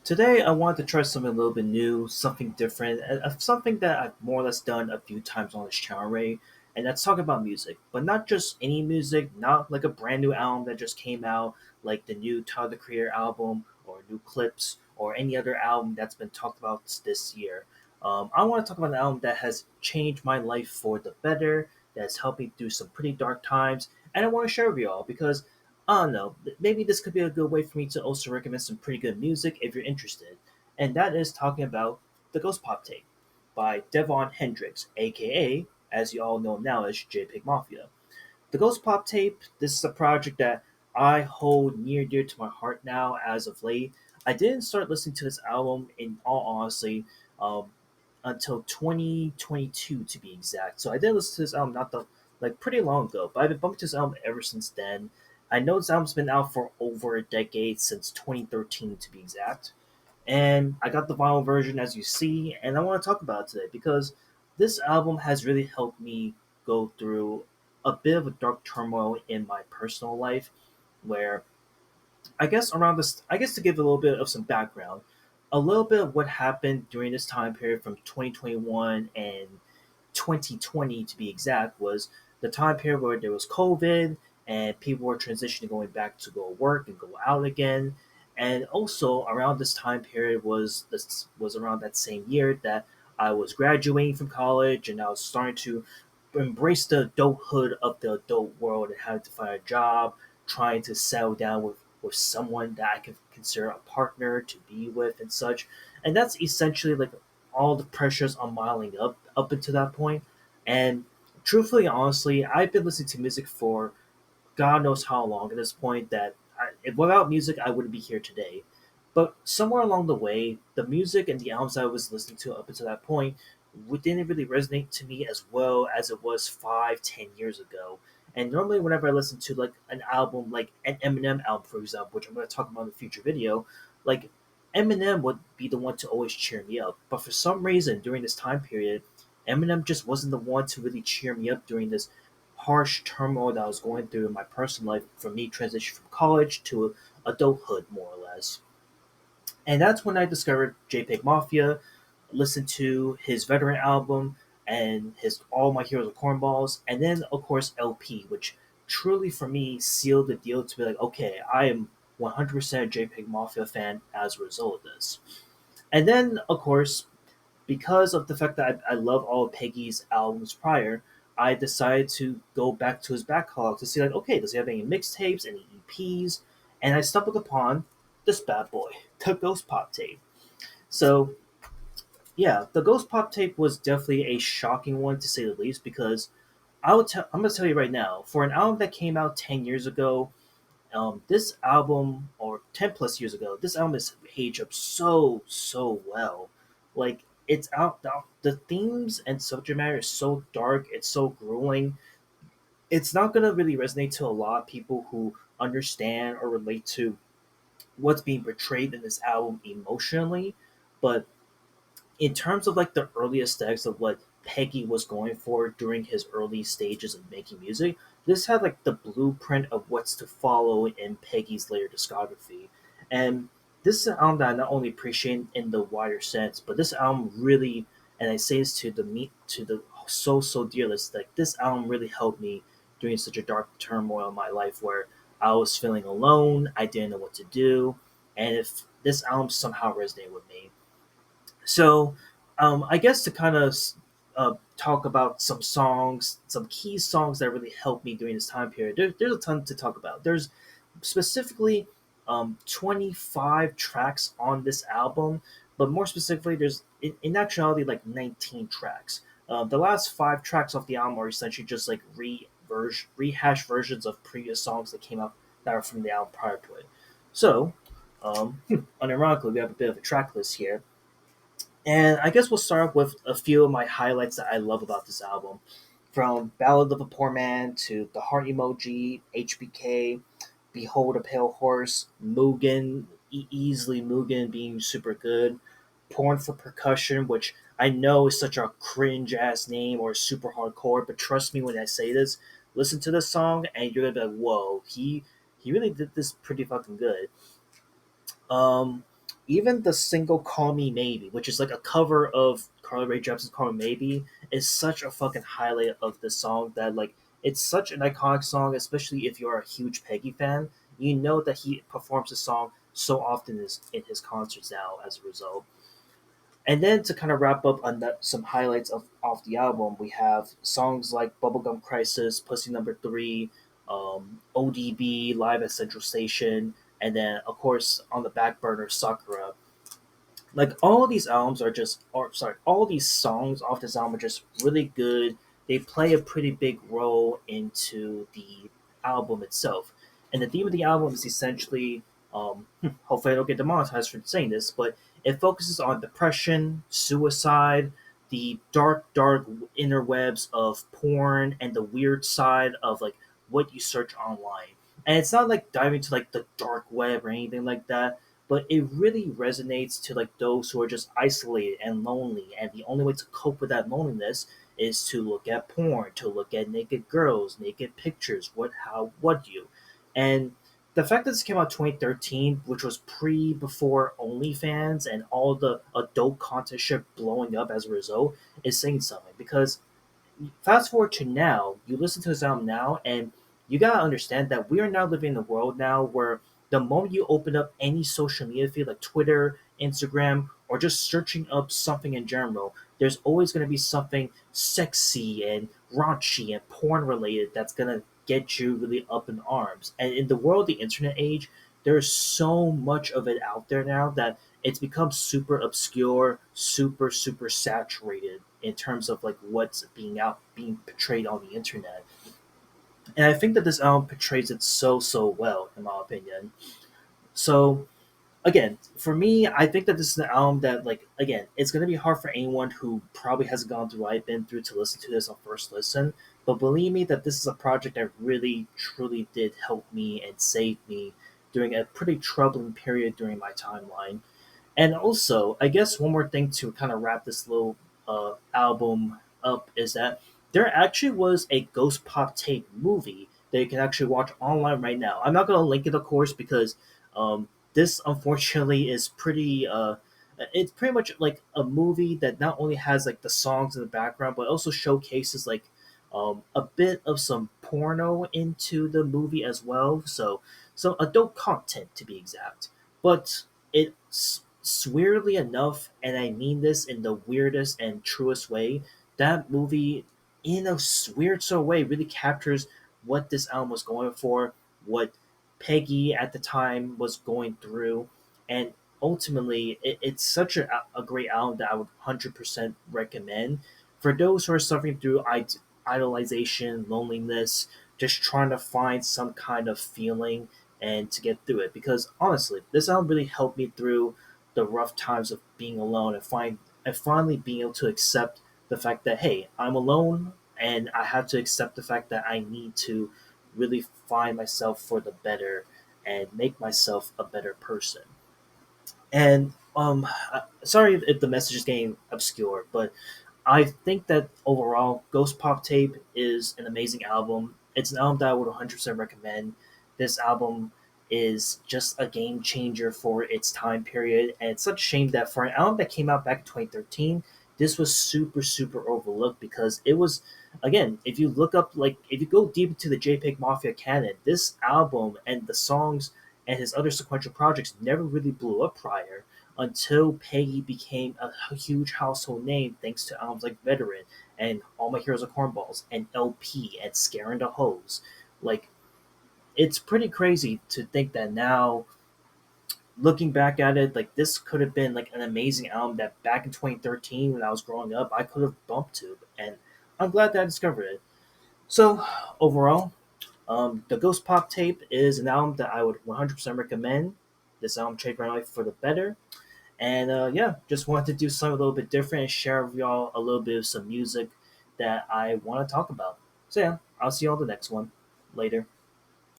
Today, I wanted to try something a little bit new, something different, something that I've more or less done a few times on this channel, Ray, and that's talk about music. But not just any music, not like a brand new album that just came out, like the new Tyler the Creator album, or new clips, or any other album that's been talked about this year. I want to talk about an album that has changed my life for the better, that's helped me through some pretty dark times, and I want to share with y'all because I don't know. Maybe this could be a good way for me to also recommend some pretty good music if you're interested. And that is talking about the Ghost Pop Tape by Devon Hendrix, aka, as you all know now, as JPEG Mafia. The Ghost Pop Tape, this is a project that I hold near dear to my heart now as of late. I didn't start listening to this album in all honesty um, until 2022 to be exact. So I did listen to this album not the like pretty long ago, but I've been bumping to this album ever since then. I know this album's been out for over a decade, since 2013 to be exact. And I got the vinyl version as you see, and I want to talk about it today because this album has really helped me go through a bit of a dark turmoil in my personal life where I guess to give a little bit of some background, a little bit of what happened during this time period from 2021 and 2020 to be exact was the time period where there was COVID and people were transitioning going back to go work and go out again. And also around this time period was around that same year that I was graduating from college and I was starting to embrace the adulthood of the adult world and having to find a job, trying to settle down with someone that I could consider a partner to be with and such. And that's essentially like all the pressures are miling up until that point. And truthfully, honestly, I've been listening to music for God knows how long at this point that without music, I wouldn't be here today. But somewhere along the way, the music and the albums I was listening to up until that point didn't really resonate to me as well as it was 5, 10 years ago. And normally, whenever I listen to like an album, like an Eminem album, for example, which I'm going to talk about in a future video, like Eminem would be the one to always cheer me up. But for some reason, during this time period, Eminem just wasn't the one to really cheer me up during this harsh turmoil that I was going through in my personal life for me transitioning from college to adulthood, more or less. And that's when I discovered JPEG Mafia, listened to his veteran album and his All My Heroes Are Cornballs, and then of course LP, which truly for me sealed the deal to be like, okay, I am 100% a JPEG Mafia fan as a result of this. And then of course because of the fact that I love all of Peggy's albums prior, I decided to go back to his back catalog to see like, okay, does he have any mixtapes, any EPs? And I stumbled upon this bad boy, the Ghost Pop tape. So yeah, the Ghost Pop tape was definitely a shocking one to say the least because I'm gonna tell you right now, for an album that came out 10 years ago, this album or 10 plus years ago, this album has aged up so well. Like it's out the themes and subject matter is so dark, it's so grueling. It's not gonna really resonate to a lot of people who understand or relate to what's being portrayed in this album emotionally, but in terms of like the early aesthetics of what Peggy was going for during his early stages of making music, this had like the blueprint of what's to follow in Peggy's later discography. And this is an album that I not only appreciate in the wider sense, but this album really, and I say this to the meet to the so dear list, like this album really helped me during such a dark turmoil in my life where I was feeling alone, I didn't know what to do, and if this album somehow resonated with me, so, I guess to kind of talk about some songs, some key songs that really helped me during this time period. There's a ton to talk about. There's specifically 25 tracks on this album, but more specifically, there's in actuality like 19 tracks. The last 5 tracks off the album are essentially just like rehash versions of previous songs that came out that are from the album prior to it. So, unironically, we have a bit of a track list here, and I guess we'll start off with a few of my highlights that I love about this album. From Ballad of a Poor Man to The Heart Emoji, HBK, Behold a Pale Horse, Mugen, easily Mugen being super good, Porn for Percussion, which I know is such a cringe ass name or super hardcore, but trust me when I say this, listen to this song and you're gonna be like, whoa, he really did this pretty fucking good. Um, even the single "Call Me Maybe," which is like a cover of Carly Rae Jepsen's "Call Me Maybe," is such a fucking highlight of the song that like it's such an iconic song, especially if you're a huge Peggy fan. You know that he performs the song so often in his concerts now as a result. And then to kind of wrap up on that, some highlights of off the album, we have songs like "Bubblegum Crisis," "Pussy Number Three," ODB, "Live at Central Station," and then of course on the back burner, "Sakura." Like all these albums are just, or sorry, all these songs off this album are just really good. They play a pretty big role into the album itself, and the theme of the album is essentially, hopefully I don't get demonetized for saying this, but it focuses on depression, suicide, the dark interwebs of porn, and the weird side of like what you search online. And it's not like diving to like the dark web or anything like that, but it really resonates to like those who are just isolated and lonely, and the only way to cope with that loneliness is to look at porn, to look at naked girls, naked pictures, what you. And the fact that this came out 2013, which was pre before OnlyFans and all the adult content shit blowing up as a result, is saying something. Because fast forward to now, you listen to this album now, and you gotta understand that we are now living in a world now where the moment you open up any social media feed like Twitter, Instagram, or just searching up something in general, there's always gonna be something sexy and raunchy and porn related that's gonna get you really up in arms. And in the world of the internet age, there's so much of it out there now that it's become super obscure, super saturated in terms of like what's being portrayed on the internet. And I think that this album portrays it so well, in my opinion. So again, for me, I think that this is an album that like again, it's gonna be hard for anyone who probably hasn't gone through what I've been through to listen to this on first listen. But believe me that this is a project that really truly did help me and save me during a pretty troubling period during my timeline. And also, I guess one more thing to kind of wrap this little album up is that there actually was a Ghost Pop Tape movie that you can actually watch online right now. I'm not going to link it, of course, because this unfortunately is pretty. It's pretty much like a movie that not only has like the songs in the background, but also showcases like a bit of some porno into the movie as well. So some adult content to be exact. But it's weirdly enough, and I mean this in the weirdest and truest way, that movie, in a weird sort of way, really captures what this album was going for, what Peggy at the time was going through, and ultimately, it's such a great album that I would 100% recommend for those who are suffering through idolization, loneliness, just trying to find some kind of feeling and to get through it. Because honestly, this album really helped me through the rough times of being alone and finally being able to accept the fact that hey, I'm alone and I have to accept the fact that I need to really find myself for the better and make myself a better person. And sorry if the message is getting obscure, but I think that overall, Ghost Pop Tape is an amazing album. It's an album that I would 100% recommend. This album is just a game changer for its time period, and it's such a shame that for an album that came out back in 2013, this was super overlooked because it was, again, if you look up, like, if you go deep into the JPEG Mafia canon, this album and the songs and his other sequential projects never really blew up prior until Peggy became a huge household name thanks to albums like Veteran and All My Heroes Are Cornballs and LP and Scaring the Hose. Like, it's pretty crazy to think that now, looking back at it, like this could have been like an amazing album that back in 2013 when I was growing up, I could have bumped to. And I'm glad that I discovered it. So, overall, the Ghost Pop Tape is an album that I would 100% recommend. This album changed my life for the better. And yeah, just wanted to do something a little bit different and share with y'all a little bit of some music that I want to talk about. So yeah, I'll see y'all the next one. Later.